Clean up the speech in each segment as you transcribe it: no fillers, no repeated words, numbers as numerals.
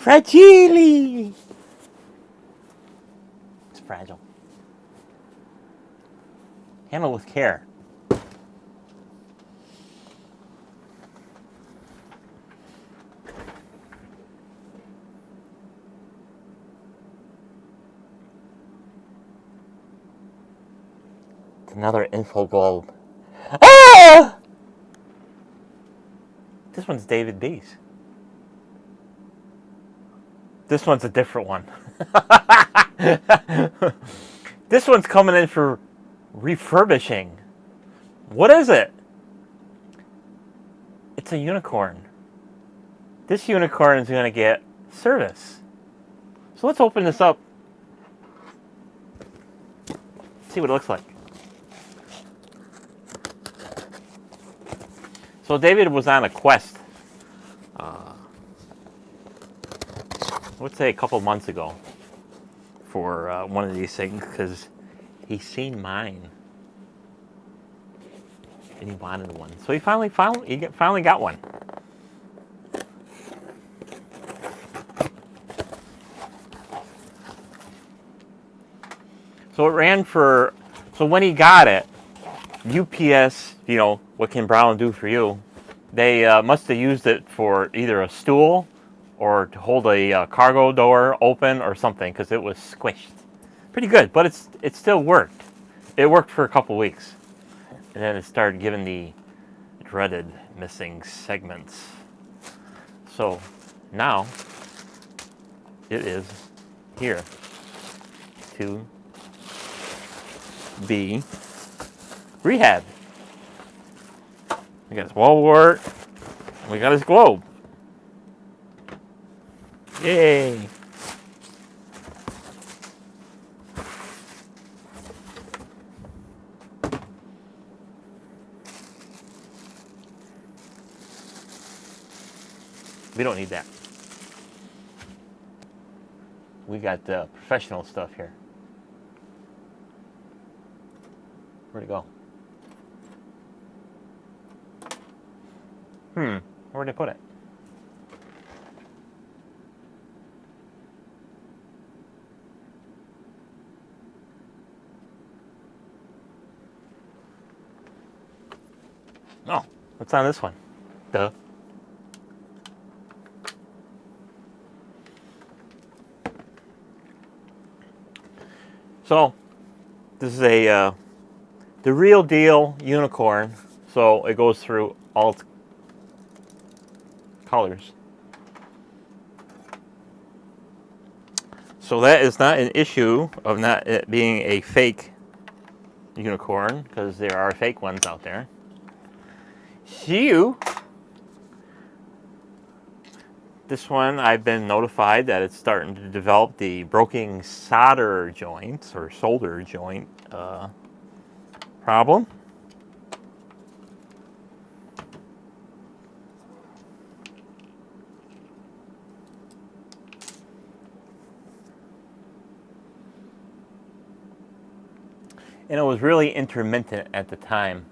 Fragile. It's fragile. Handle with care. It's another InfoGlobe. Ah! This one's David B's. This one's a different one. This one's coming in for refurbishing. What is it? It's a unicorn. This unicorn is going to get service. So let's open this up. See what it looks like. So David was on a quest, let's say a couple months ago, for one of these things because he's seen mine and he wanted one. So he finally got one. So it ran for. So when he got it, UPS, you know, what can Brown do for you? They must have used it for either a stool or to hold a cargo door open or something because it was squished. Pretty good, but it still worked. It worked for a couple weeks. And then it started giving the dreaded missing segments. So now it is here to be rehab. We got his wall wart. We got his globe. Yay! We don't need that. We got professional stuff here. Where'd it go? Where'd I put it? Oh, what's on this one? Duh. So, this is the real deal unicorn. So it goes through all its colors. So that is not an issue of not it being a fake unicorn, because there are fake ones out there. This one, I've been notified that it's starting to develop the broken solder joint or solder joint problem. And it was really intermittent at the time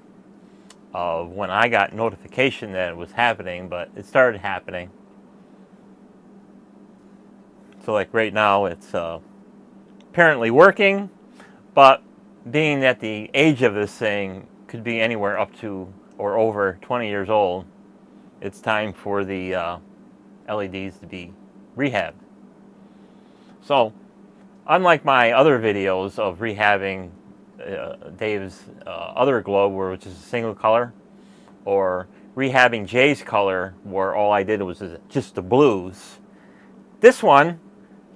of when I got notification that it was happening, but it started happening. So like right now it's apparently working, but being that the age of this thing could be anywhere up to or over 20 years old, it's time for the LEDs to be rehabbed. So unlike my other videos of rehabbing Dave's other globe, which is a single color, or rehabbing Jay's color, where all I did was just the blues, this one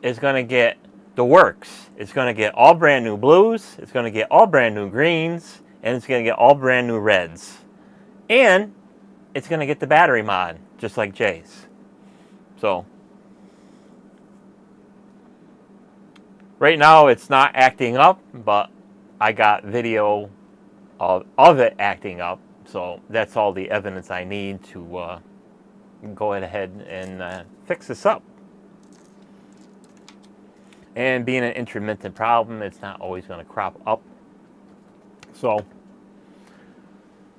is going to get the works. It's going to get all brand new blues, it's going to get all brand new greens, and it's going to get all brand new reds. And it's going to get the battery mod, just like Jay's. So right now it's not acting up, but I got video of it acting up, so that's all the evidence I need to go ahead and fix this up. And being an intermittent problem, it's not always going to crop up. So,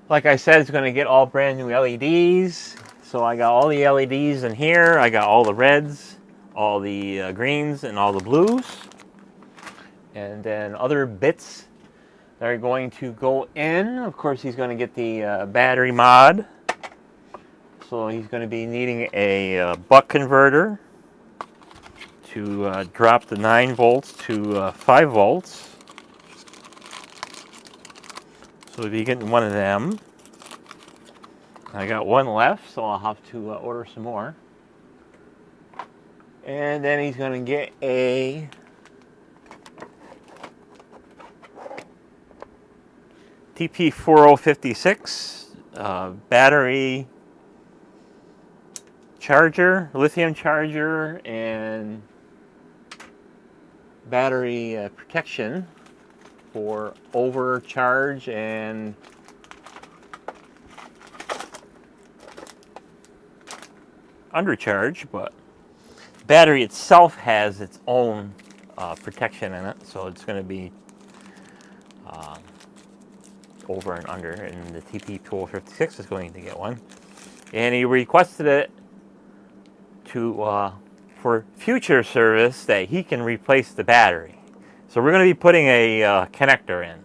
like I said, it's going to get all brand new LEDs. So I got all the LEDs in here. I got all the reds, all the greens and all the blues. And then other bits that are going to go in. Of course, he's going to get the battery mod. So he's going to be needing a buck converter to drop the 9 volts to 5 volts. So we'll be getting one of them. I got one left, so I'll have to order some more. And then he's going to get a TP4056 battery charger, lithium charger, and battery protection for overcharge and undercharge, but battery itself has its own protection in it, so it's going to be over and under, and the TP1256 is going to get one. And he requested it to for future service that he can replace the battery. So we're going to be putting a connector in.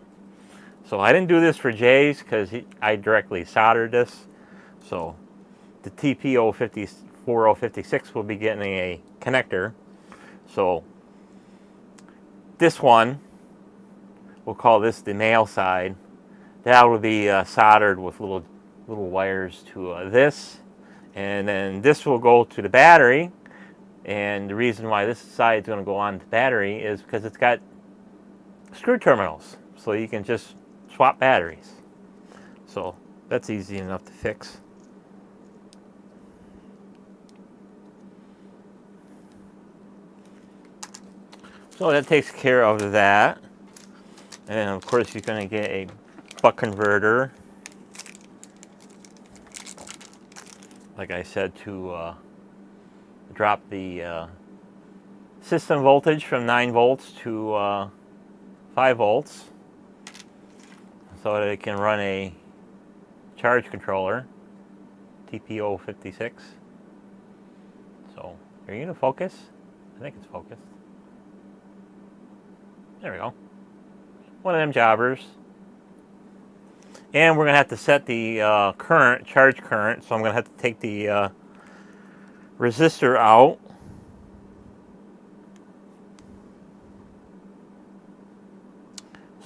So I didn't do this for Jay's because I directly soldered this. So the TP4056 will be getting a connector. So this one, we'll call this the male side. That will be soldered with little wires to this, and then this will go to the battery. And the reason why this side is going to go on the battery is because it's got screw terminals, so you can just swap batteries. So that's easy enough to fix. So that takes care of that. And of course, you're going to get a buck converter, like I said, to drop the system voltage from 9 volts to 5 volts so that it can run a charge controller, TP056. So, are you going to focus? I think it's focused. There we go. One of them jobbers. And we're going to have to set the current, charge current, so I'm going to have to take the resistor out.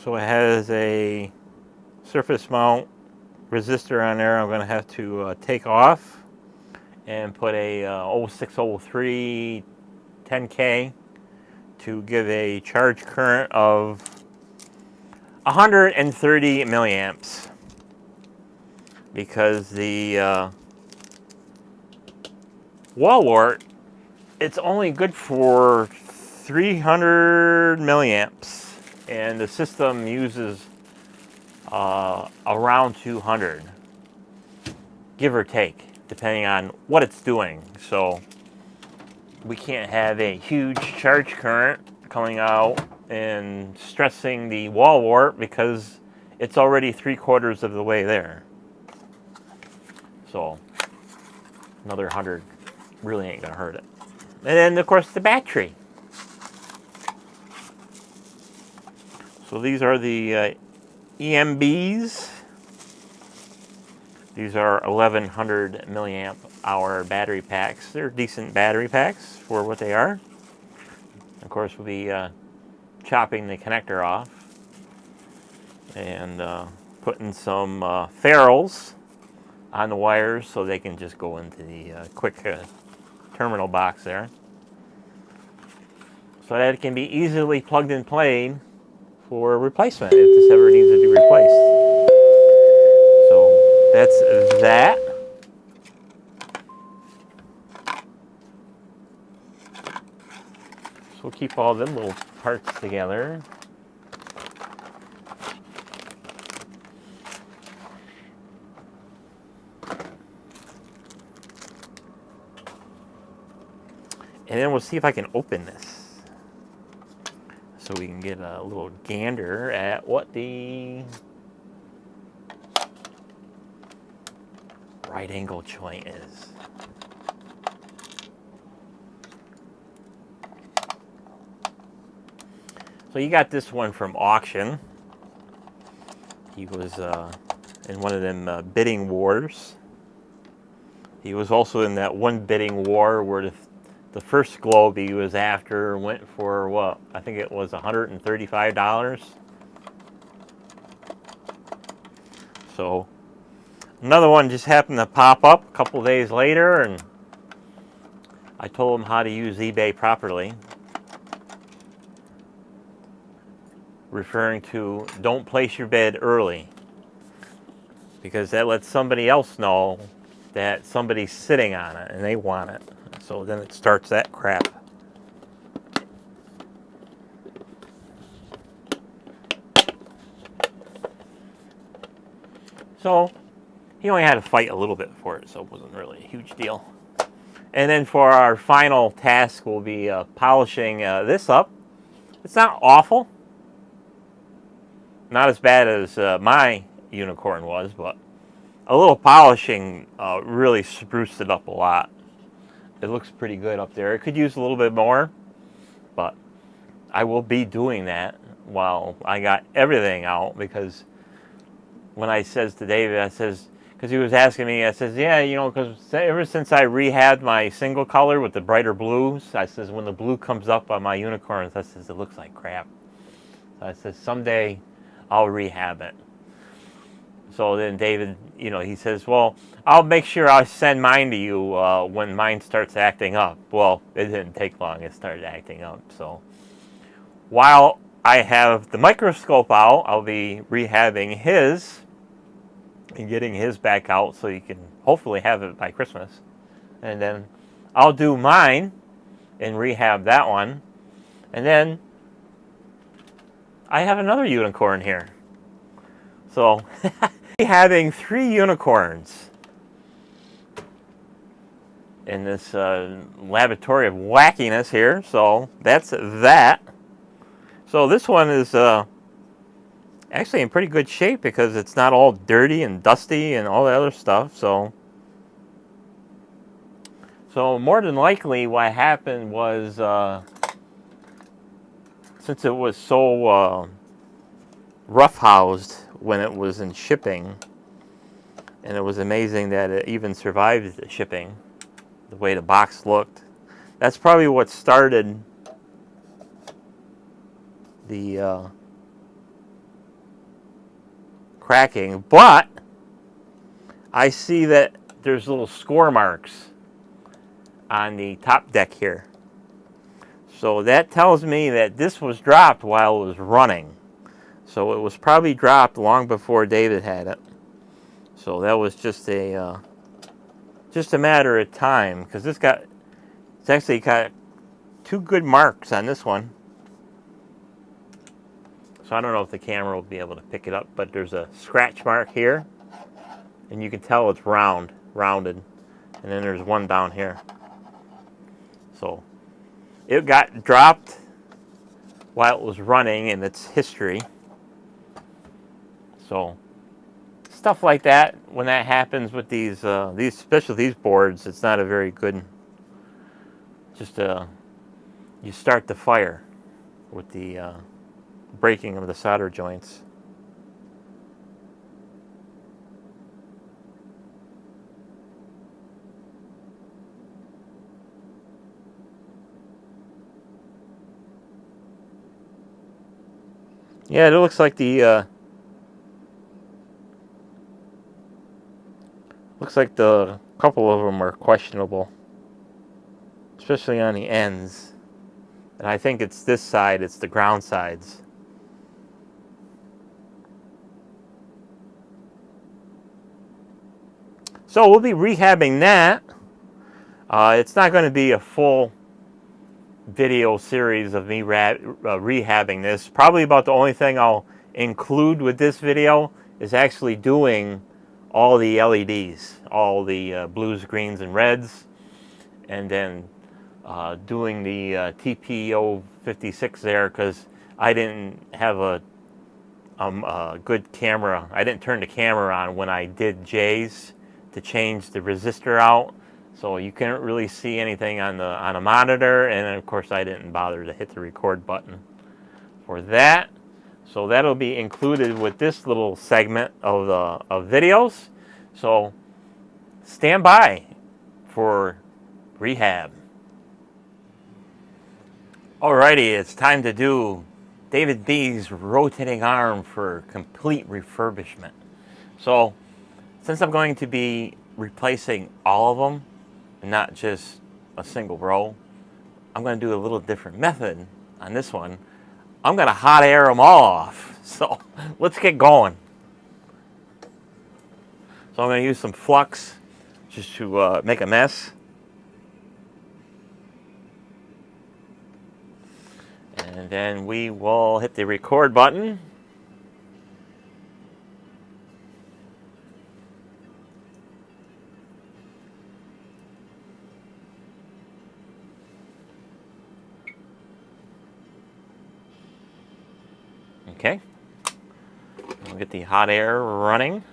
So it has a surface mount resistor on there. I'm going to have to take off and put a 0603 10K to give a charge current of 130 milliamps, because the wall wart, it's only good for 300 milliamps, and the system uses around 200, give or take, depending on what it's doing. So we can't have a huge charge current coming out and stressing the wall wart because it's already 3/4 of the way there. So another 100 really ain't gonna hurt it. And then of course the battery. So these are the EMBs. These are 1100 milliamp hour battery packs. They're decent battery packs for what they are. Of course, we'll be chopping the connector off and putting some ferrules on the wires so they can just go into the quick terminal box there, so that it can be easily plugged and played for replacement if this ever needs to be replaced. So that's that. So we'll keep all them little parts together. And then we'll see if I can open this so we can get a little gander at what the right angle joint is. So you got this one from auction. He was in one of them bidding wars. He was also in that one bidding war where the first globe he was after went for what? I think it was $135. So another one just happened to pop up a couple days later, and I told him how to use eBay properly. Referring to don't place your bid early, because that lets somebody else know that somebody's sitting on it and they want it. So then it starts that crap. So he only had to fight a little bit for it, so it wasn't really a huge deal. And then for our final task, we'll be polishing this up. It's not awful. Not as bad as my unicorn was, but a little polishing really spruced it up a lot. It looks pretty good up there. It could use a little bit more, but I will be doing that while I got everything out, because when I says to David, I says, because he was asking me, I says, yeah, you know, because ever since I rehabbed my single color with the brighter blues, I says, when the blue comes up on my unicorns, I says, it looks like crap. So I says, someday I'll rehab it. So then David, you know, he says, well, I'll make sure I send mine to you when mine starts acting up. Well, it didn't take long. It started acting up. So while I have the microscope out, I'll be rehabbing his and getting his back out so you can hopefully have it by Christmas. And then I'll do mine and rehab that one. And then I have another unicorn here. So having 3 unicorns in this laboratory of wackiness here. So that's that. So this one is actually in pretty good shape because it's not all dirty and dusty and all that other stuff. So more than likely what happened was since it was so roughhoused when it was in shipping, and it was amazing that it even survived the shipping, the way the box looked. That's probably what started the cracking. But I see that there's little score marks on the top deck here. So that tells me that this was dropped while it was running. So it was probably dropped long before David had it. So that was just a matter of time, because it's actually got 2 good marks on this one. So I don't know if the camera will be able to pick it up, but there's a scratch mark here, and you can tell it's rounded, and then there's one down here. So it got dropped while it was running in its history. So stuff like that, when that happens with these especially these boards, it's not a very good. Just you start the fire with the breaking of the solder joints. Yeah, it looks like the couple of them are questionable, especially on the ends. And I think it's this side, it's the ground sides. So we'll be rehabbing that. It's not going to be a full video series of me rehabbing this. Probably about the only thing I'll include with this video is actually doing all the LEDs, all the blues, greens, and reds, and then doing the TPO 56 there, because I didn't have a good camera. I didn't turn the camera on when I did J's to change the resistor out, so you can't really see anything on a monitor. And of course, I didn't bother to hit the record button for that. So that'll be included with this little segment of videos. So stand by for rehab. Alrighty, it's time to do David B's rotating arm for complete refurbishment. So since I'm going to be replacing all of them, and not just a single row, I'm going to do a little different method on this one. I'm going to hot air them all off. So let's get going. So I'm going to use some flux just to make a mess. And then we will hit the record button. Okay. We'll get the hot air running.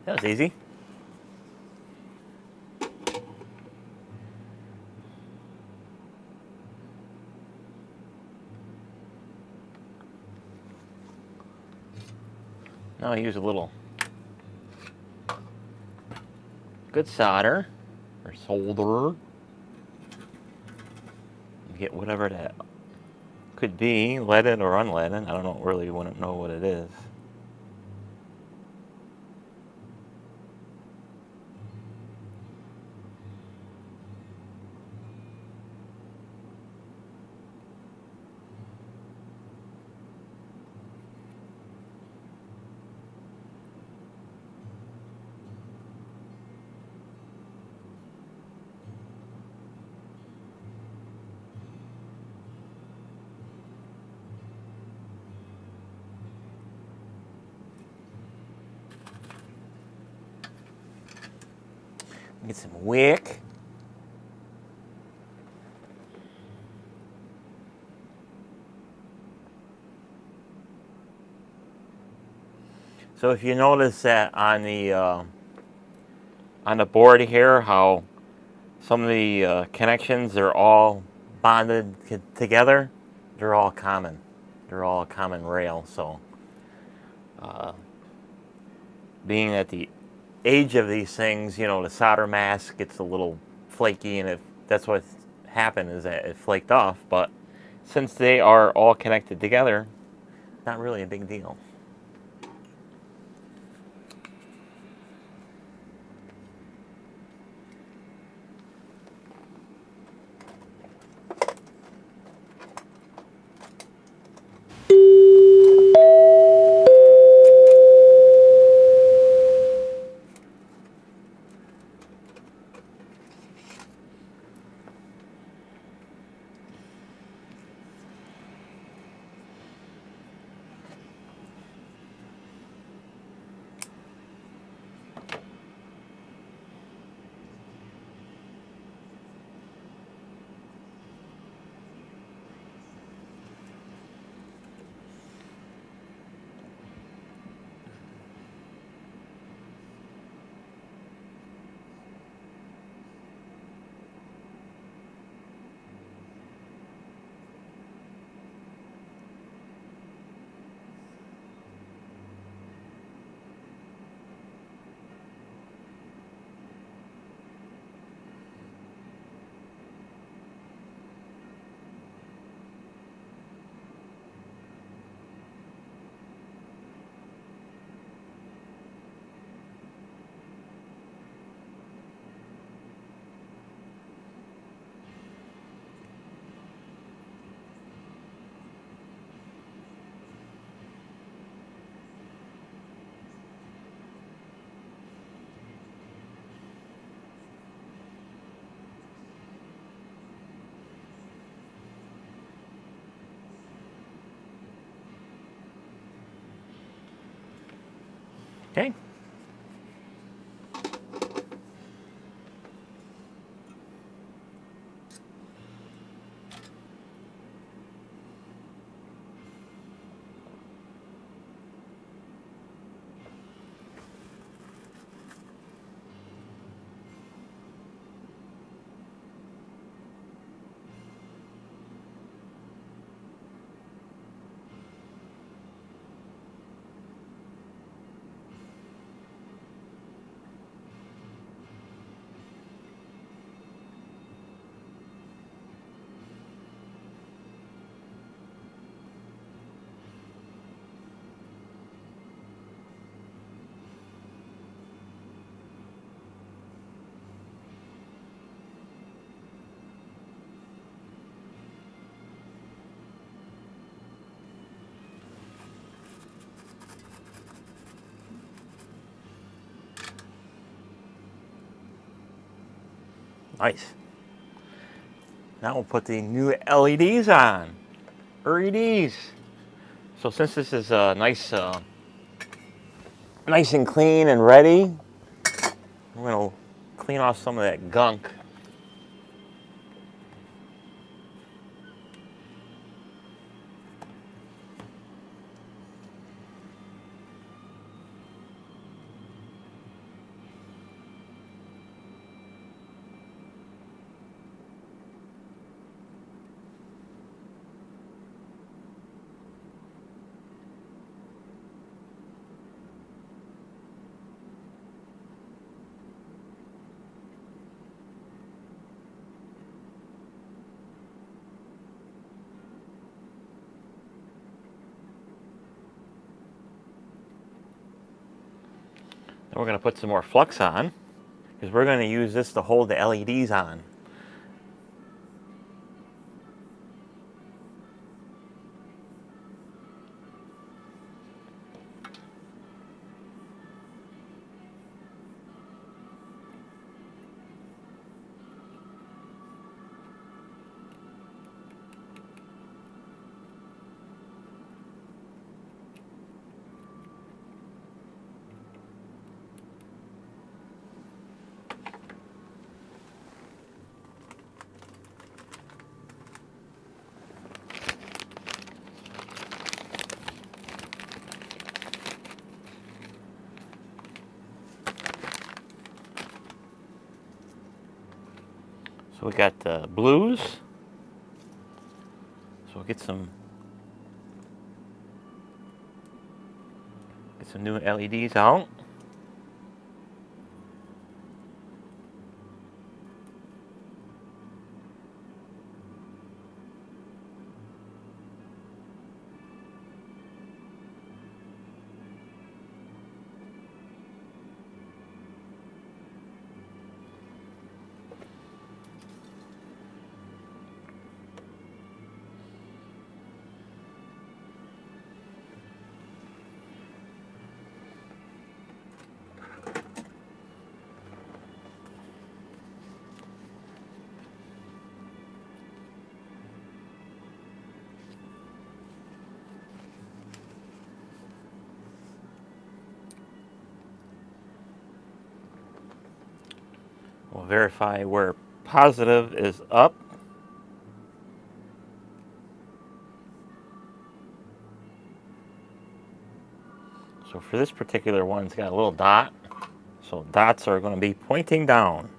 That was easy. Now I use a little good solder or solder. Get whatever that could be, leaded or unleaded. I don't really want to know what it is. Get some wick. So if you notice that on the board here, how some of the connections are all bonded together, they're all common. They're all a common rail. So being at the age of these things, you know, the solder mask gets a little flaky, and that's what happened, is that it flaked off. But since they are all connected together, not really a big deal. Okay. Nice. Now we'll put the new LEDs on. LEDs. So since this is nice and clean and ready, we're going to clean off some of that gunk. Then we're going to put some more flux on, because we're going to use this to hold the LEDs on. So we got the blues. So we'll get some new LEDs out. We'll verify where positive is up. So for this particular one, it's got a little dot. So dots are going to be pointing down.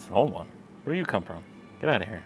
That's an old one. Where do you come from? Get out of here.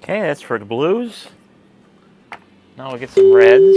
Okay, that's for the blues. Now we'll get some reds.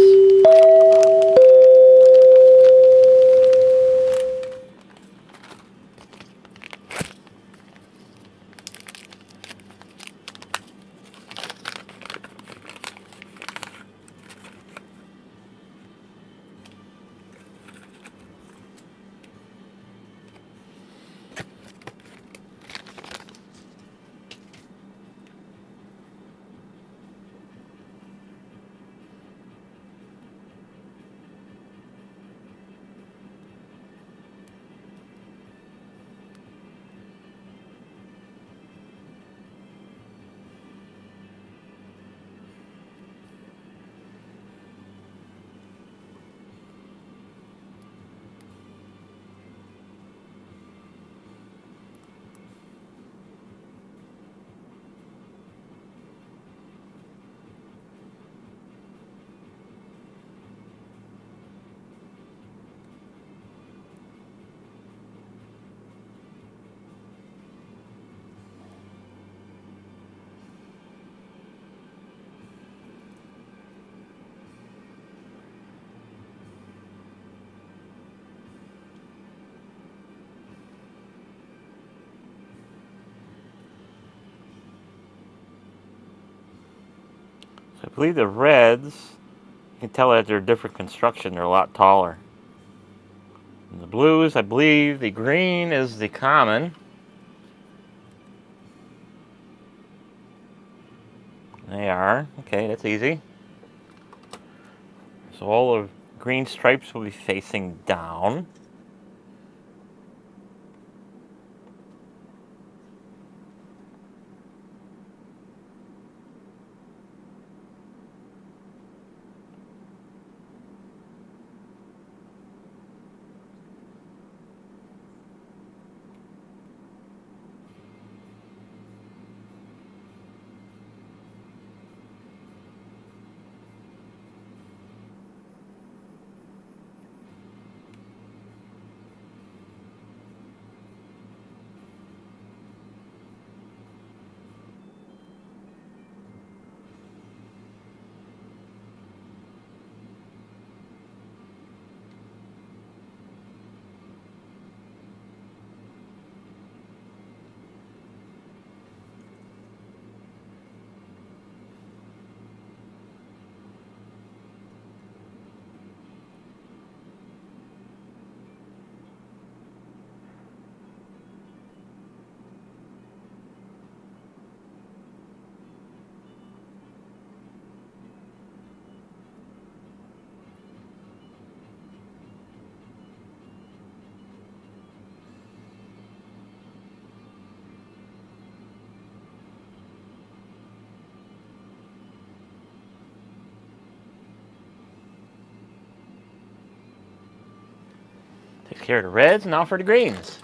I believe the reds, you can tell that they're different construction. They're a lot taller. And the blues, I believe the green is the common. They are. Okay, that's easy. So all the green stripes will be facing down. Take care of the reds, now for the greens.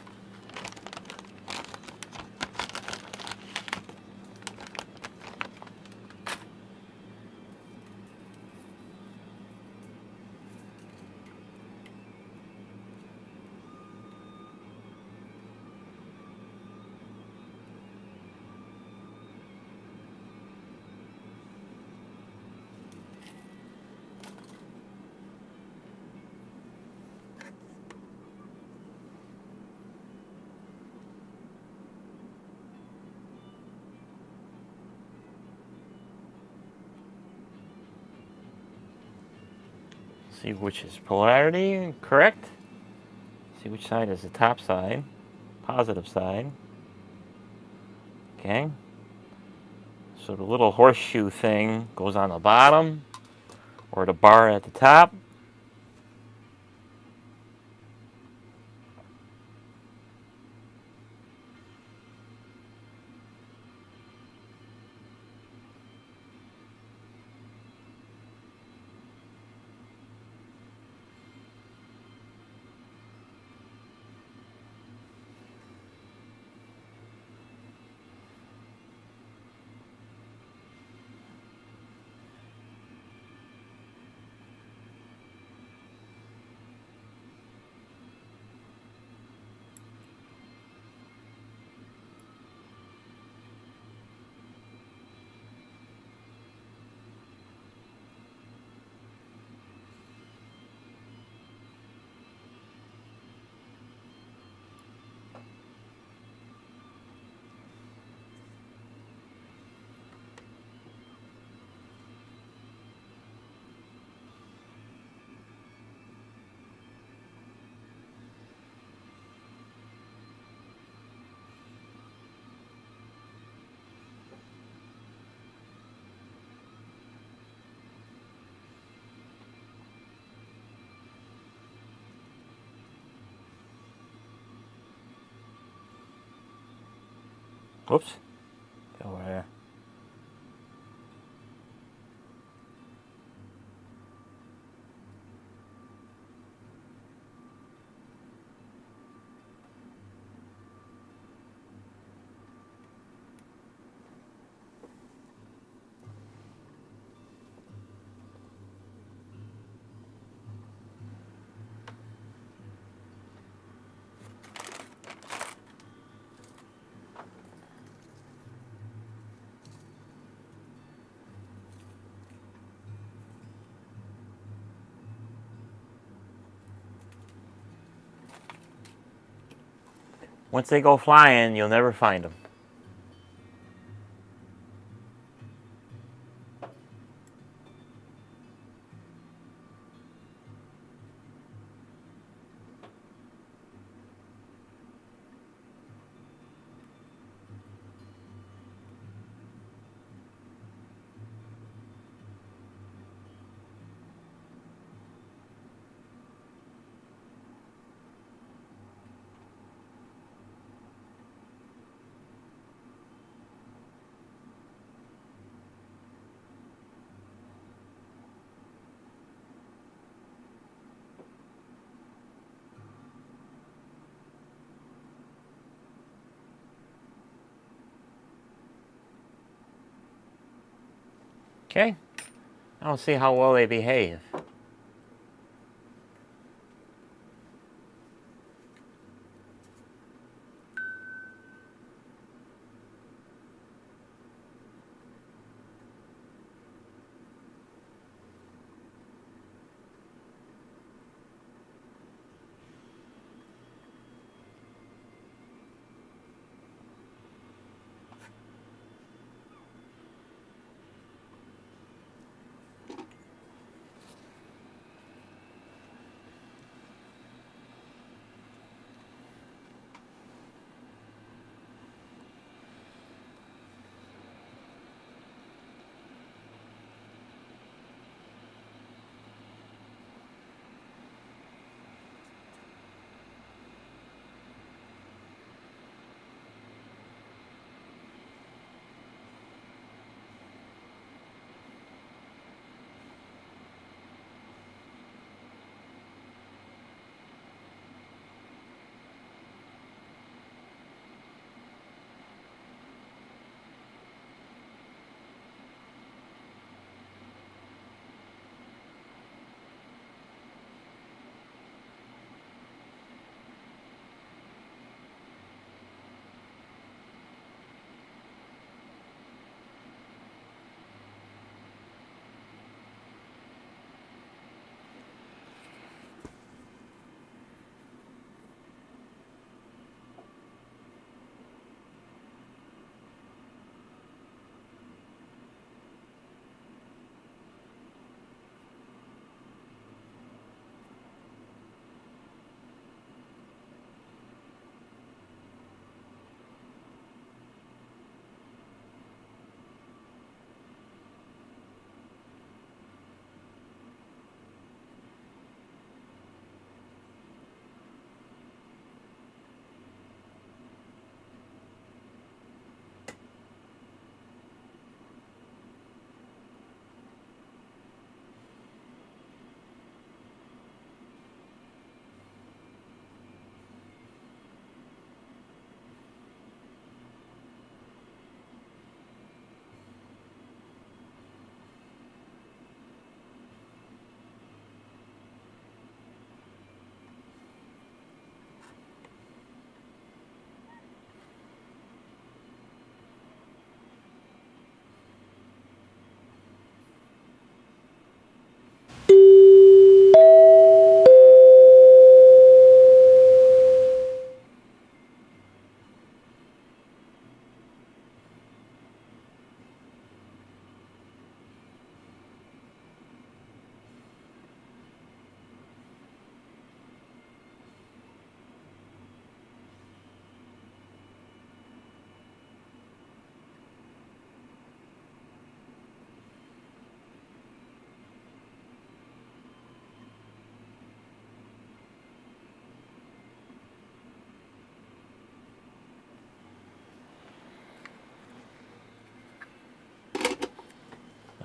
See which is polarity correct. See which side is the top side, positive side. Okay. So the little horseshoe thing goes on the bottom, or the bar at the top. Whoops. Go over there. Once they go flying, you'll never find them. Okay. Now we'll see how well they behave.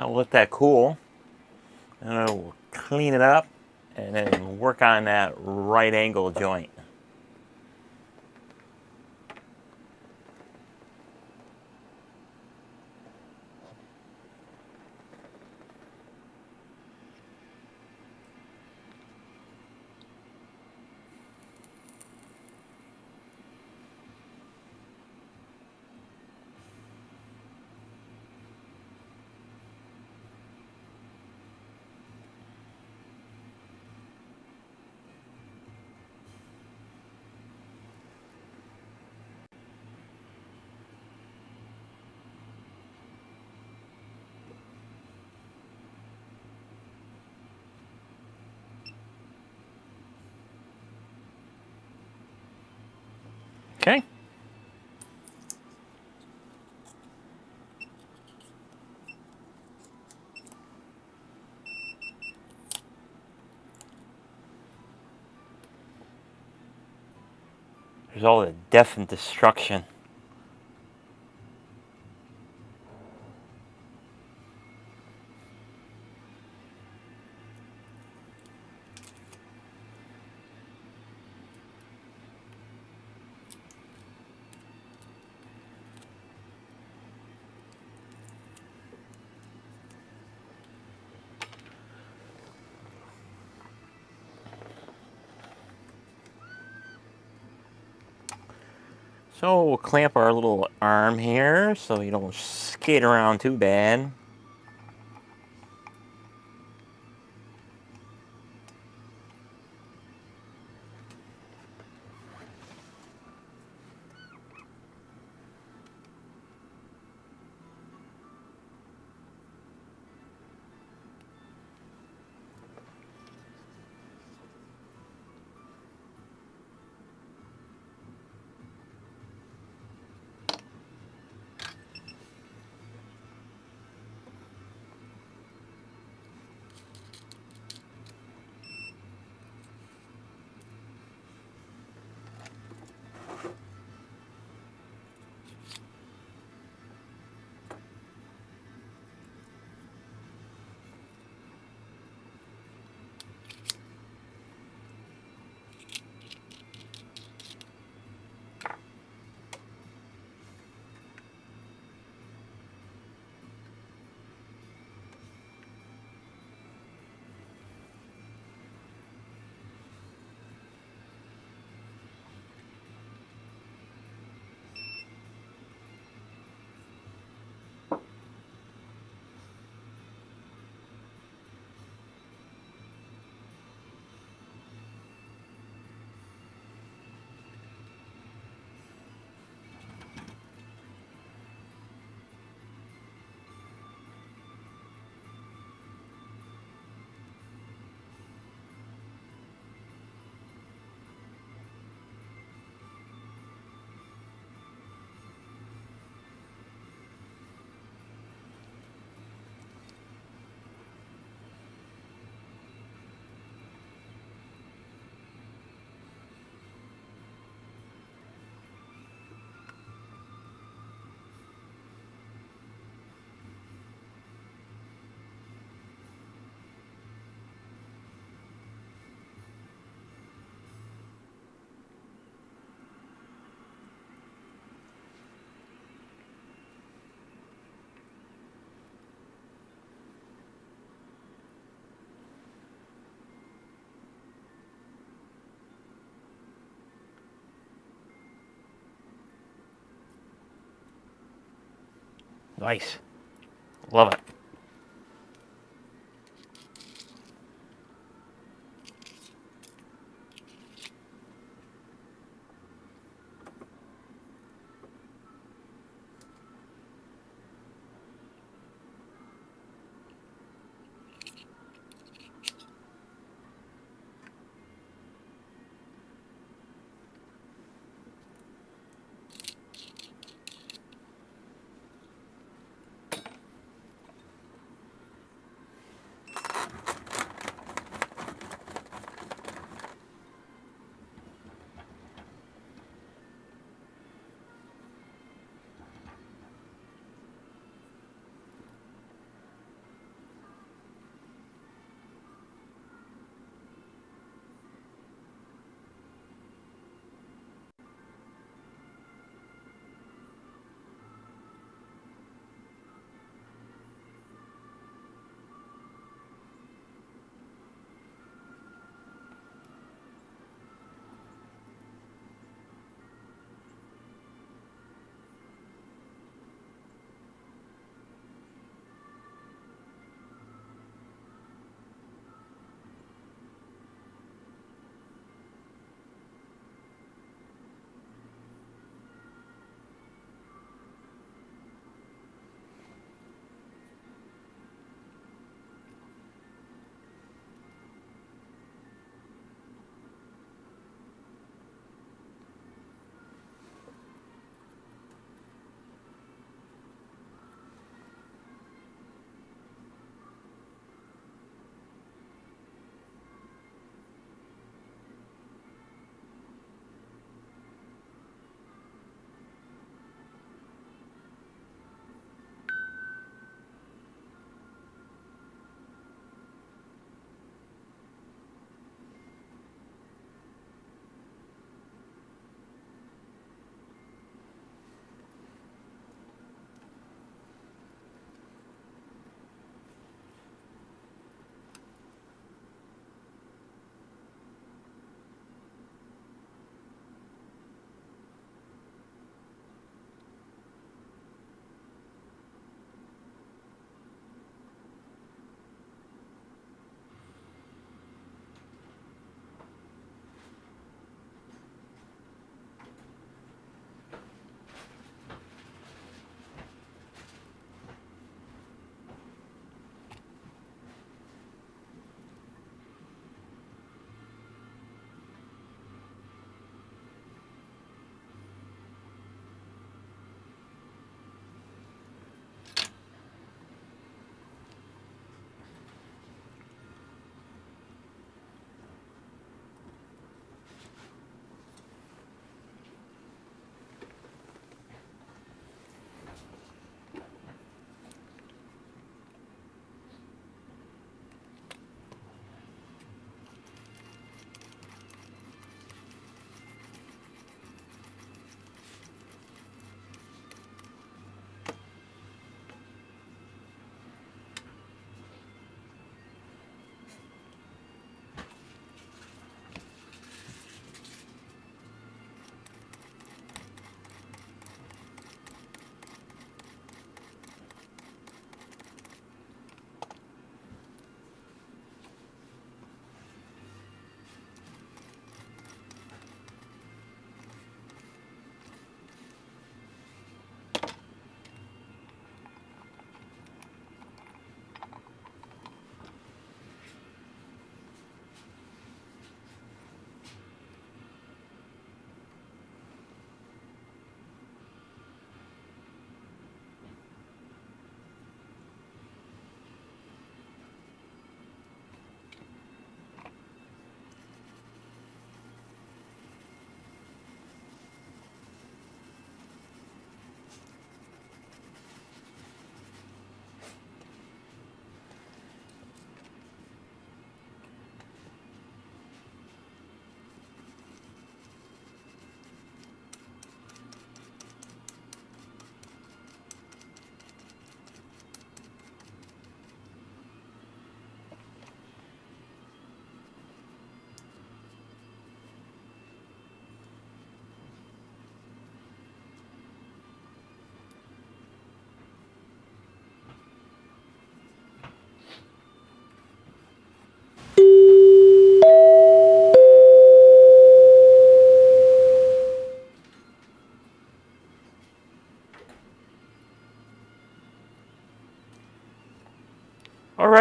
I'll let that cool, and I'll clean it up and then work on that right angle joint. Okay. There's all the death and destruction. So we'll clamp our little arm here so you don't skate around too bad. Nice. Love it.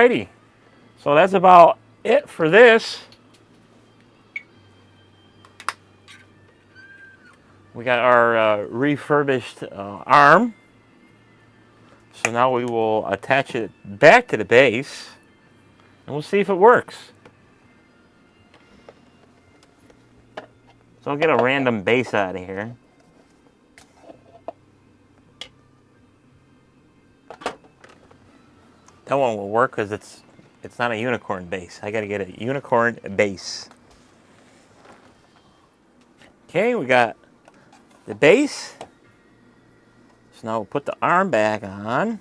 Alrighty, so that's about it for this. We got our refurbished arm. So now we will attach it back to the base and we'll see if it works. So I'll get a random base out of here. That one will work because it's not a unicorn base. I gotta get a unicorn base. Okay, we got the base. So now we'll put the arm back on.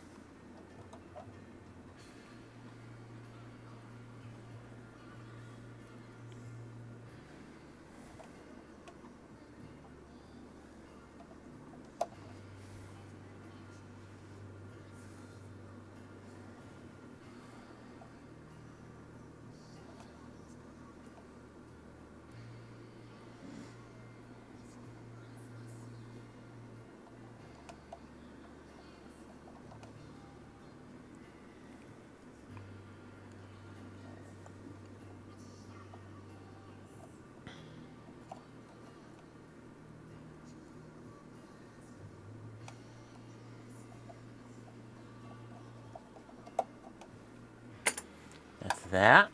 That's that.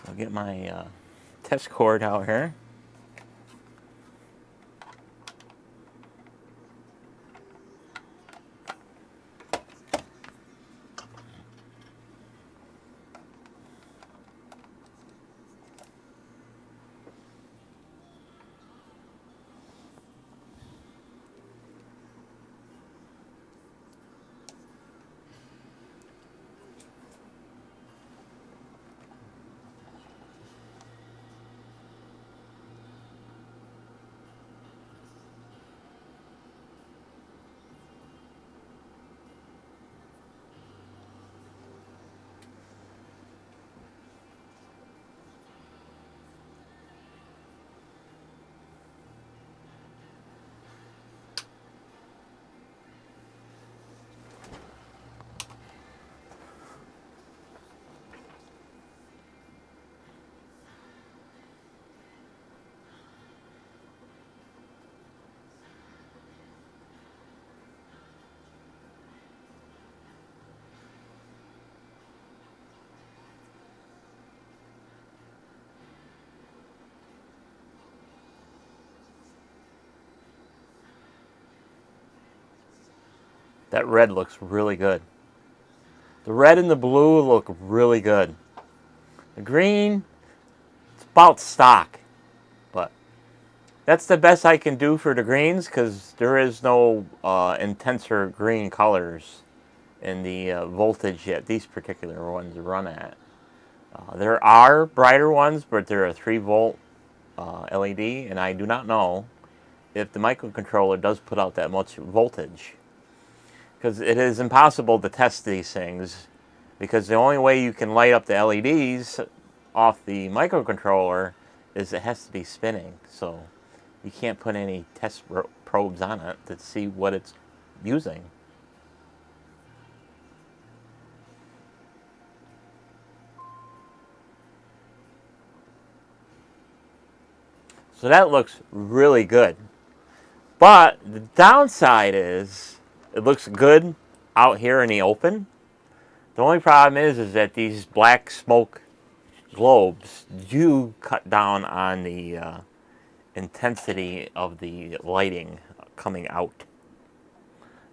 So I'll get my test cord out here. That red looks really good. The red and the blue look really good. The green, it's about stock, but that's the best I can do for the greens because there is no intenser green colors in the voltage that these particular ones run at. There are brighter ones, but they're a 3-volt LED, and I do not know if the microcontroller does put out that much voltage. Because it is impossible to test these things, because the only way you can light up the LEDs off the microcontroller is it has to be spinning. So you can't put any test probes on it to see what it's using. So that looks really good. But the downside is it looks good out here in the open. The only problem is that these black smoke globes do cut down on the intensity of the lighting coming out.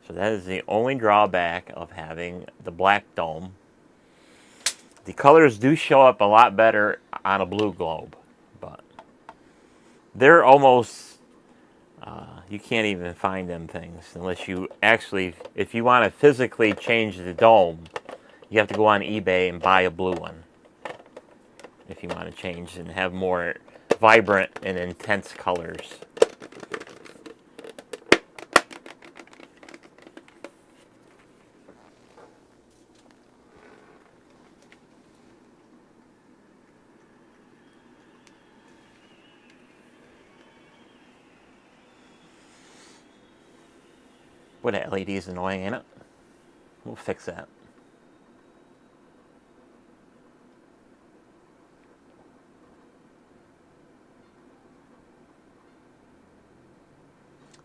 So that is the only drawback of having the black dome. The colors do show up a lot better on a blue globe, but they're almost, you can't even find them things unless you actually, if you want to physically change the dome, you have to go on eBay and buy a blue one if you want to change and have more vibrant and intense colors. Boy, that LED is annoying, ain't it? We'll fix that.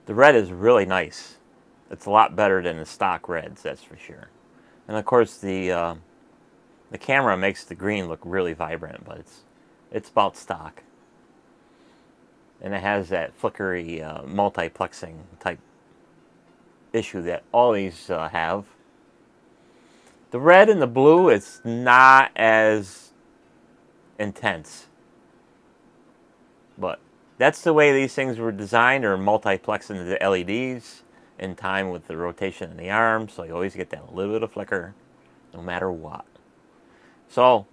The red is really nice. It's a lot better than the stock reds, that's for sure. And of course the camera makes the green look really vibrant, but it's about stock. And it has that flickery multiplexing type issue that all these have. The red and the blue, it's not as intense. But that's the way these things were designed, or multiplexing the LEDs in time with the rotation of the arm, so you always get that little bit of flicker no matter what. So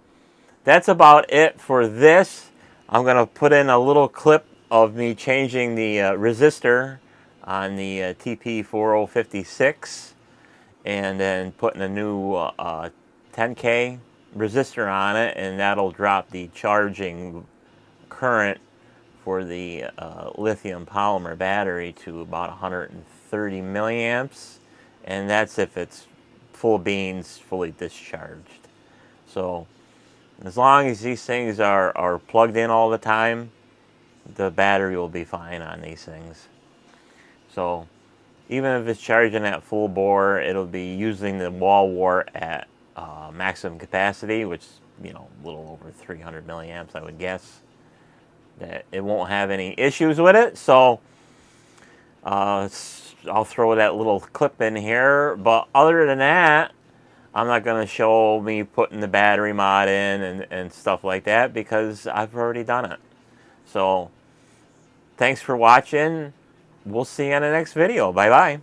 that's about it for this. I'm going to put in a little clip of me changing the resistor on the TP4056 and then putting a new 10K resistor on it, and that'll drop the charging current for the lithium polymer battery to about 130 milliamps, and that's if it's full beans, fully discharged. So as long as these things are plugged in all the time, the battery will be fine on these things. So even if it's charging at full bore, it'll be using the wall wart at maximum capacity, which is, you know, a little over 300 milliamps, I would guess. That it won't have any issues with it. So I'll throw that little clip in here. But other than that, I'm not going to show me putting the battery mod in and stuff like that, because I've already done it. So thanks for watching. We'll see you in the next video. Bye-bye.